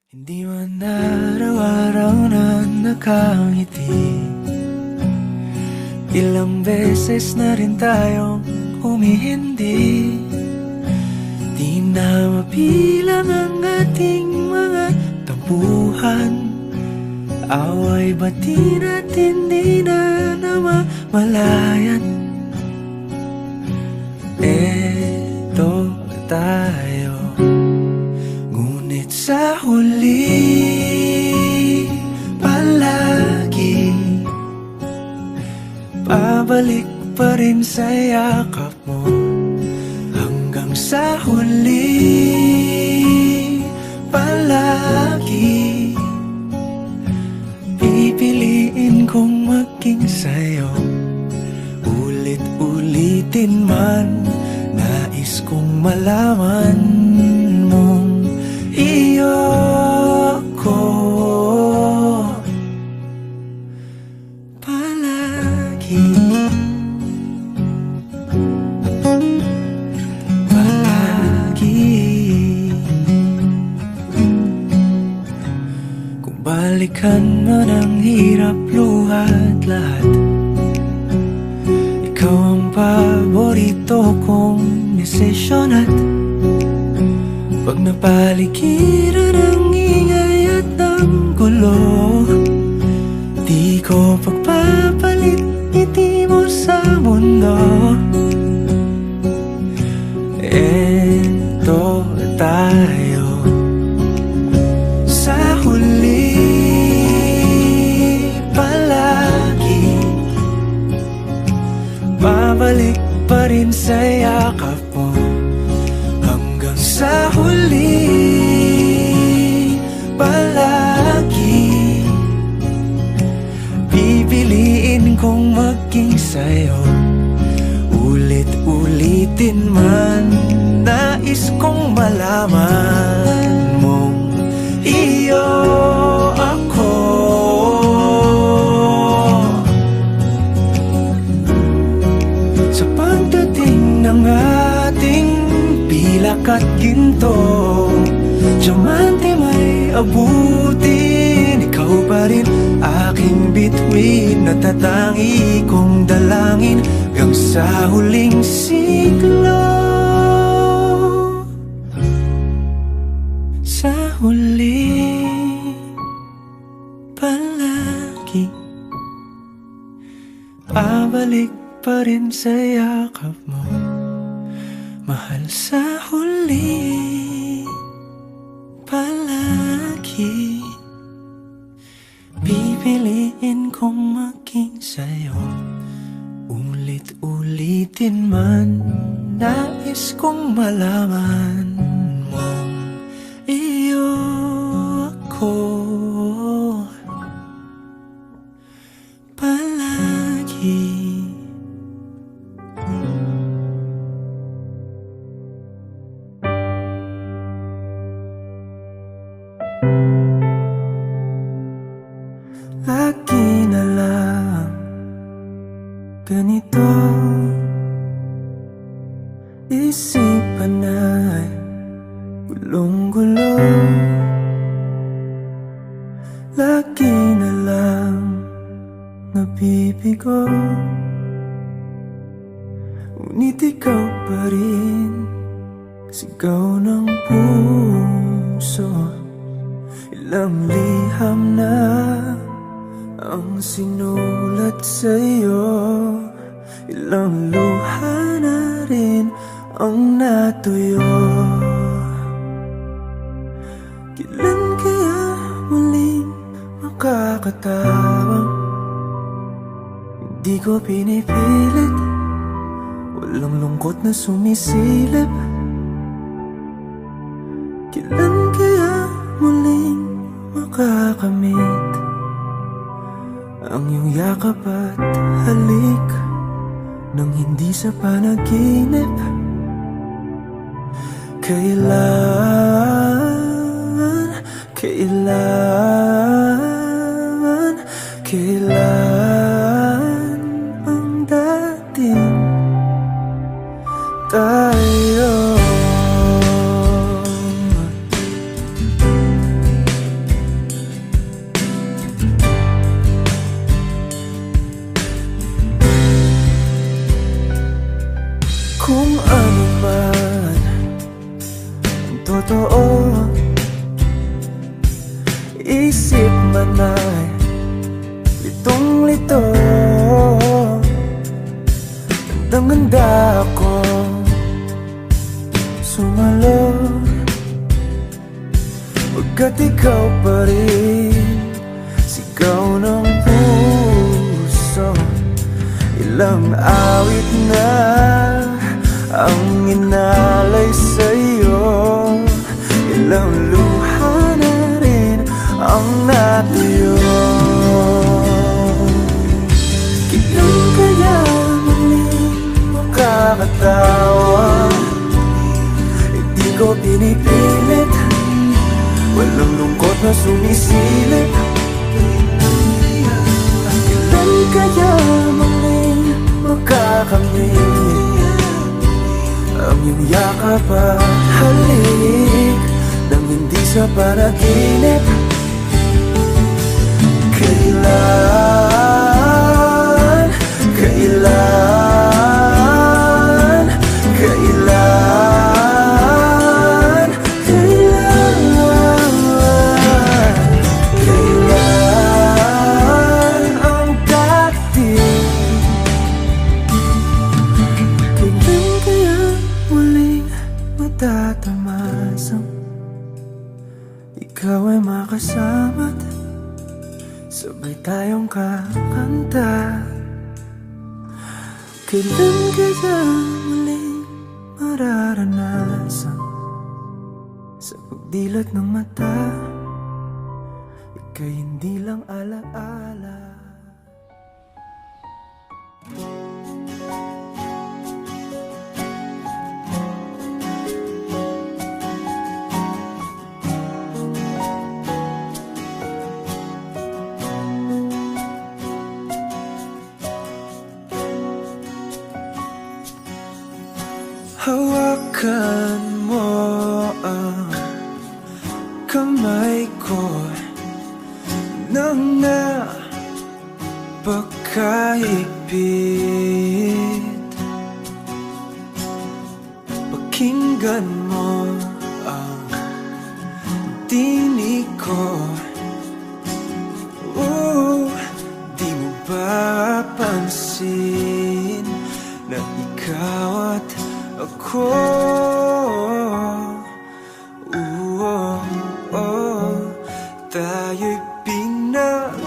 Hindi man araw-araw na nakangiti, ilang beses na rin tayong humihindi. Di na mabilang ang ating mga tampuhan, away bati natin di na namamalayan. Eto tayo, ngunit sa huli palagi pabalik pa rin sa yakap mo. Hanggang sa huli palagi pipiliin kong maging sa'yo. Ulit-ulitin man, nais kong malaman mong iyo ko palagi. Kung balikan man ang hirap, luhat lahat, ikaw ang paborito kong desisyon. At pag napaligiran ang ingay at ang gulo, di ko pagpapalit ngiti mo sa mundo. Eto tayo, sa huli palagi babalik pa rin sa yakap mo. Hanggang sa huli palagi pipiliin kong maging sa'yo. Ulit-ulitin man, nais kong malaman mong iyo ako. Sa pagdating ng ating pilak at ginto, diamante may abutin, ikaw pa rin aking bituin, natatangi kong dalangin hanggang sa huling siglo. Sa huli palagi pabalik pa rin sa yakap mo, mahal. Sa huli palagi pipiliin kong maging sa'yo. Ulit-ulitin man, nais kong malaman mong iyo ako palagi. Lagi na lang ganito, isipan ay gulong-gulo. Lagi na lang nabibigo, ngunit ikaw pa rin sigaw ng puso. Ilang liham na ang sinulat sa'yo, ilang luha na rin ang natuyo. Kailan kaya muling makakatawang? Hindi ko pinipilit, walang lungkot na sumisilip. Kailan kaya muling makakamit ang iyong yakap at halik nang hindi sa panaginip? Kailan, kailan, kailan ang dating tayo? ay litong-lito. Gandang-ganda ako sumalo, pagkat ikaw pa rin sigaw ng puso. Ilang awit na ang inalay sa'yo, ilang luha na rin ang natuyo. Kailan kaya muling makakatawa? Hindi ko pinipilit, walang lungkot na sumisilip. Kailan kaya muling makakamit ang iyong yakap at halik nang hindi sa panaginip? Kailan, kailan, kailan, kailan, kailan ang dating? Kailan kaya muling matatamasang ikaw ay makasama't sabay tayong kakanta? Kailan kaya muling mararanasan sa pagdilat ng mata ika'y hindi lang alaala? Hawakan mo ang kamay ko nang napakahigpit. Pakinggan mo ang tinig ko. Di mo ba pansin na ikaw at ako, tayo'y pinagtagpo.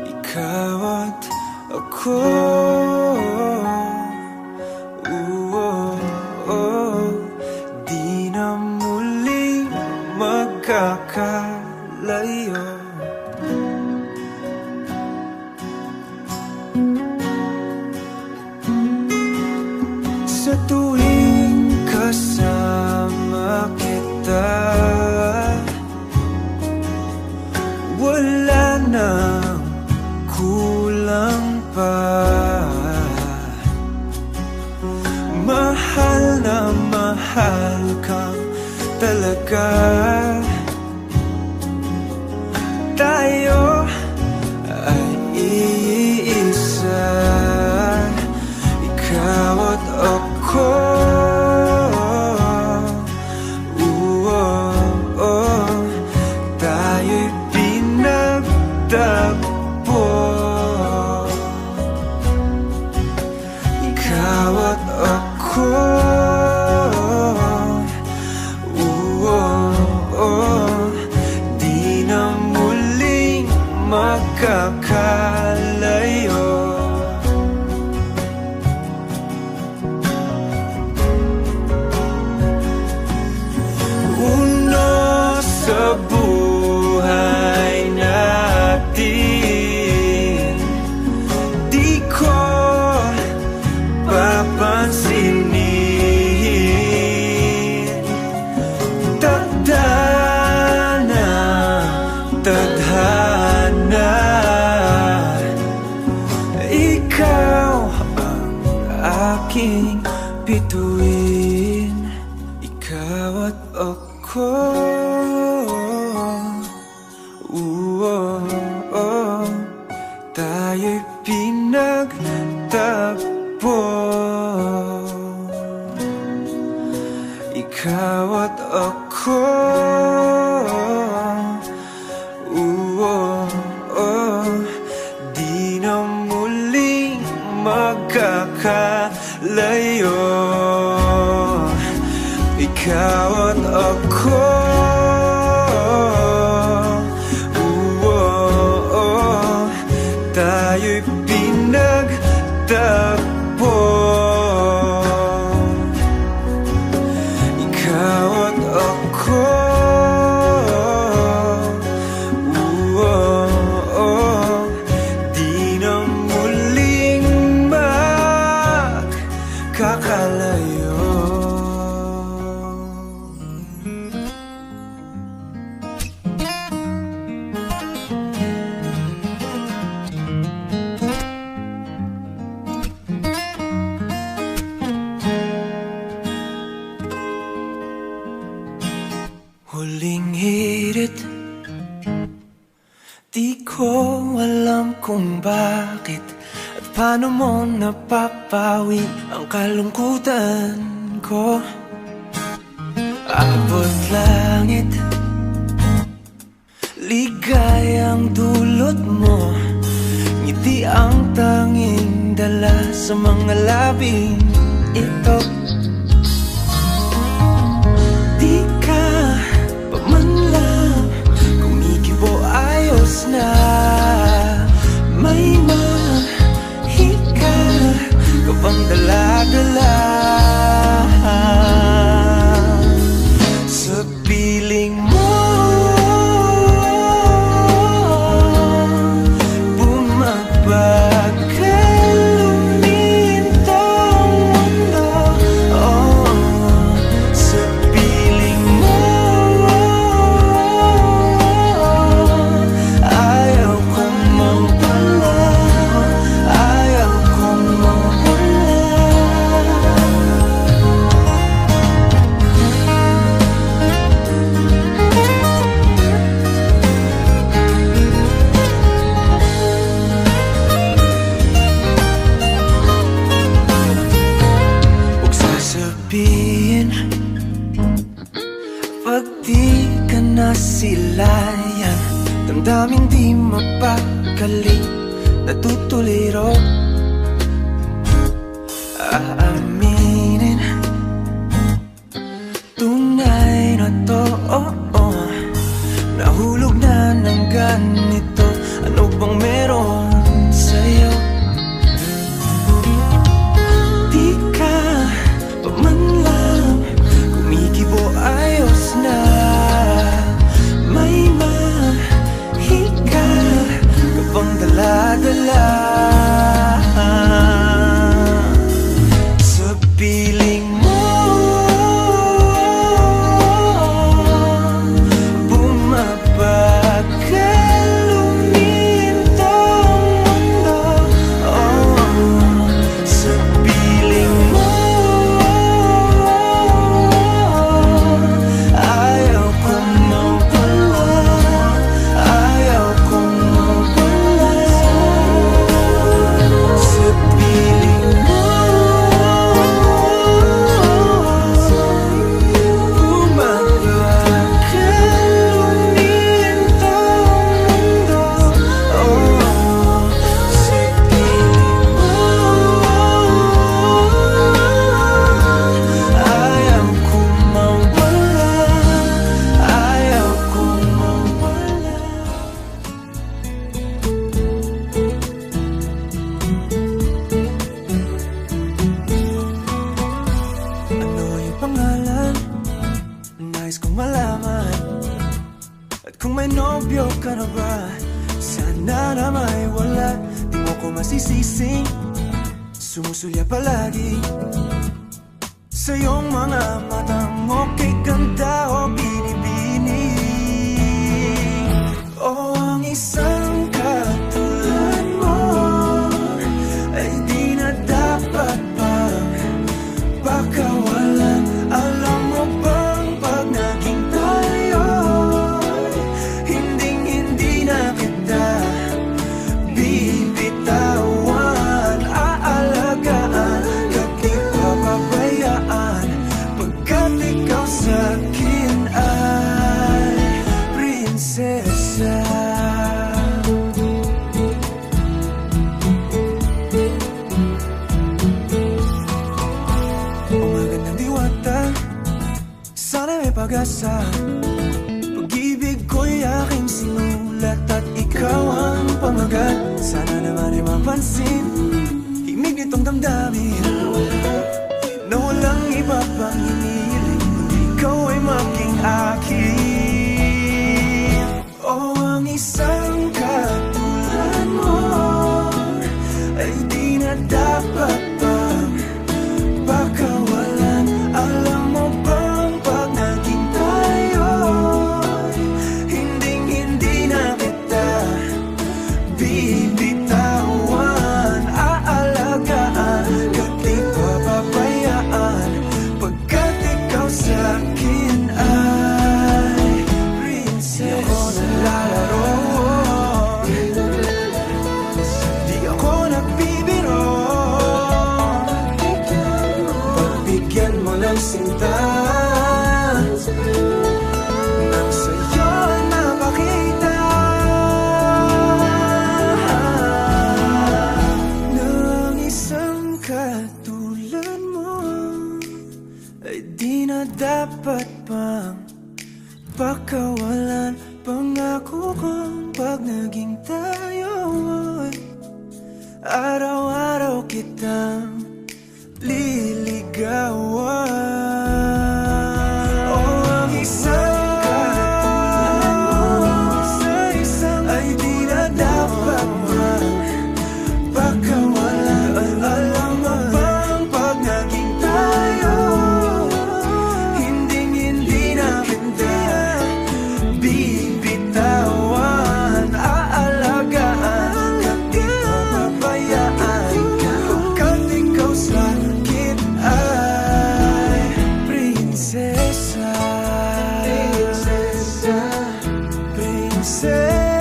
Ikaw at ako, di na muling magkakalayo. Sa tuwing kasama kita, wala nang kulang pa. Mahal na mahal kang talaga. Tayo ay iisa, ikaw at ako. Tayo'y pinagtagpo. Ikaw at ako, di na muling magkakalayo. Sa buhay natin, di ko papansinin. Tadhana, tadhana, ikaw ang aking bituin. Ikaw at ako, tayo'y pinagtagpo. ikaw at ako. Di na muling magkakalayo. Ikaw at ako. Tayo'y pinagtagpo. Ikaw at ako. Di na muling magkakalayo. Huling hirit, di ko alam kung bakit at paano mo napapawi ang kalungkutan ko. Abot langit, ligayang dulot mo, ngiti ang tanging dala sa mga labing ito. Na may mahika ka bang dala-dala sa piling mo, bumabag ka lumintong mundo. Sa piling mo pag di ka nasilayan, damdaming di mapakali, natutuliro. Aaminin, tunay na to, nahulog na ng ganito. Ano bang meron sa'yo? Di ka pa man lang kumikibo, ayos na. May mahika ka bang dala-dala sa piling mo, bumabag ka lumintong mundo. Sa piling mo ayaw ko mawala, ayaw ko mawala. Sa piling mo bumabag ka lumintong mundo. Sa piling mo ayaw ko mawala, ayaw ko mawala. Ano yung pangalan? Nais kong malaman. At kung may nobyo ka na ba, sana na may wala. Di mo ko masisising sumusulya palagi sa iyong mga mata mo, kay ganda o binibini. Ang isang katulad mo ay di na dapat pang pakawalan. Alam mo bang pag naging tayo, hinding-hindi na kita bibitawan. Aalagaan, di papabayaan, pagkat ikaw pag-asa. Pag-ibig ko'y aking sinulat at ikaw ang pamagat. Sana naman ay mapansin himig nitong damdamin na walang iba pang hinihiling kundi ikaw ay maging akin. Oh, ang isang katulad mo ay di na dapat pang pakawalan. Alam mo bang pag naging tayo, hinding-hindi na kita bibitawan. Aalagaan kahit di papabayaan, pagkat ikaw sa'kin ay prinsesa. Di ako naglalaro, di ako nagbibiro. Pagbigyan mo ng sinta, nang sa'yo napakita ng isang katulad mo ay di na dapat pang pakawalan. Pangako kong pag naging tayo ay araw-araw kitang liligawan. Oh, ang isang katulad mo ay di na dapat pang pakawalan. Alam mo bang pag naging tayo, hinding-hindi na kita bibitawan. Aalagaan kahit di papabayaan, pagkat ikaw sa'kin ay prinsesa. Prinsesa, prinsesa,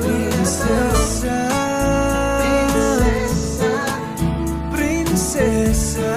prinsesa, prinsesa.